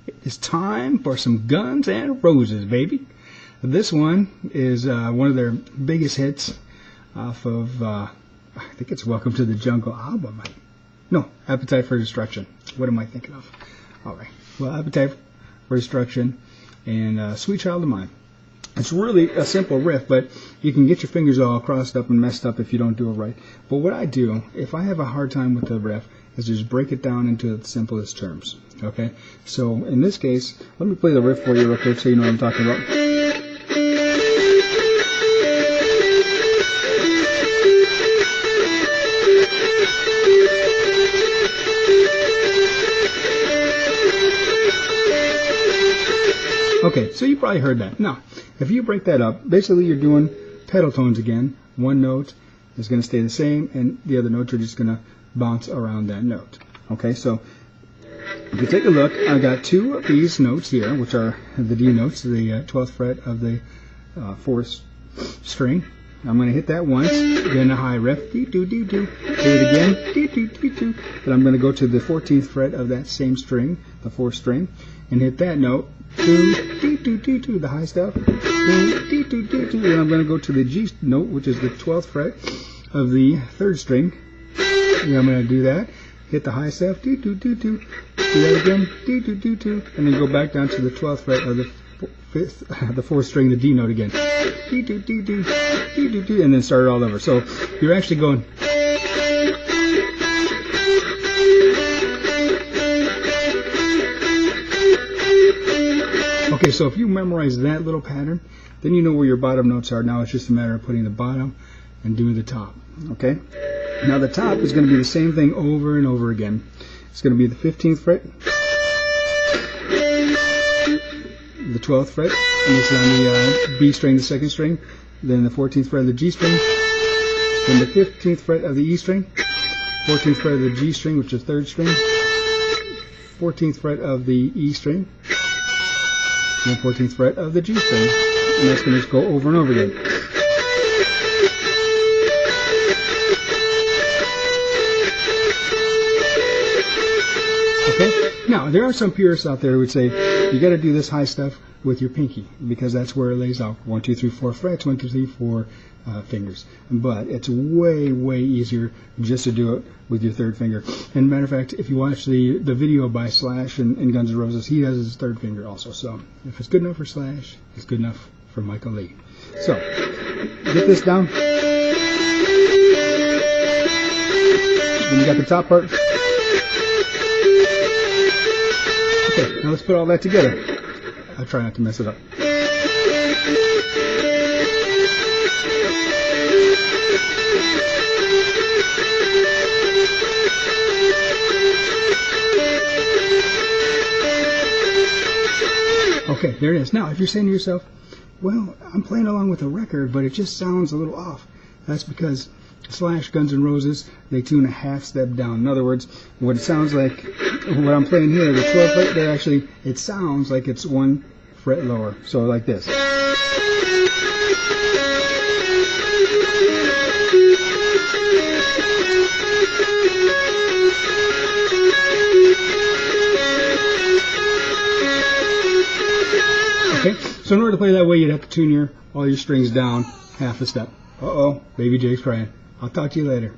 It's time for some Guns and Roses, baby. This one is one of their biggest hits off of, I think it's Welcome to the Jungle album. No, Appetite for Destruction. What am I thinking of? All right. Well, Appetite for Destruction and Sweet Child of Mine. It's really a simple riff, but you can get your fingers all crossed up and messed up if you don't do it right. But what I do, if I have a hard time with the riff, is just break it down into the simplest terms. Okay? So in this case, let me play the riff for you real quick so you know what I'm talking about. Okay, so you probably heard that. Now, if you break that up, basically you're doing pedal tones again. One note is going to stay the same, and the other notes are just going to bounce around that note. Okay, so if you take a look, I got two of these notes here, which are the D notes, the 12th fret of the 4th string. I'm going to hit that once, then a high riff, dee-doo-dee-doo, do it again, dee-doo-dee-doo. Then I'm going to go to the 14th fret of that same string, the 4th string, and hit that note, doo-doo-dee-doo, the high stuff, doo-doo-dee-doo. Then I'm going to go to the G note, which is the 12th fret of the 3rd string. And I'm going to do that, hit the high stuff, doo-doo-doo-doo, do that again, doo-doo-doo-doo, and then go back down to the 12th fret of the 4th string, the D note again, doo-doo-doo-doo, doo-doo-doo, and then start it all over. So you're actually going. Okay, so if you memorize that little pattern, then you know where your bottom notes are. Now it's just a matter of putting the bottom and doing the top. Okay? Now the top is going to be the same thing over and over again. It's going to be the 15th fret, the 12th fret, and it's on the B string, the 2nd string, then the 14th fret of the G string, then the 15th fret of the E string, 14th fret of the G string, which is 3rd string, 14th fret of the E string, and the 14th fret of the G string, and that's going to just go over and over again. Okay? Now, there are some purists out there who would say, you got to do this high stuff with your pinky, because that's where it lays out. 1, 2, 3, 4 frets, 1, 2, 3, 4 fingers. But it's way, way easier just to do it with your 3rd finger. And matter of fact, if you watch the video by Slash in Guns N' Roses, he has his 3rd finger also. So if it's good enough for Slash, it's good enough for Michael Lee. So, get this down. Then you got the top part. Okay, now let's put all that together. I'll try not to mess it up. Okay, there it is. Now, if you're saying to yourself, well, I'm playing along with a record, but it just sounds a little off. That's because Slash, Guns N' Roses, they tune a half step down. In other words, what it sounds like, what I'm playing here, the 12th fret, there actually, it sounds like it's 1 fret lower. So like this. Okay, so in order to play that way, you'd have to tune all your strings down half a step. Uh-oh, Baby Jake's crying. I'll talk to you later.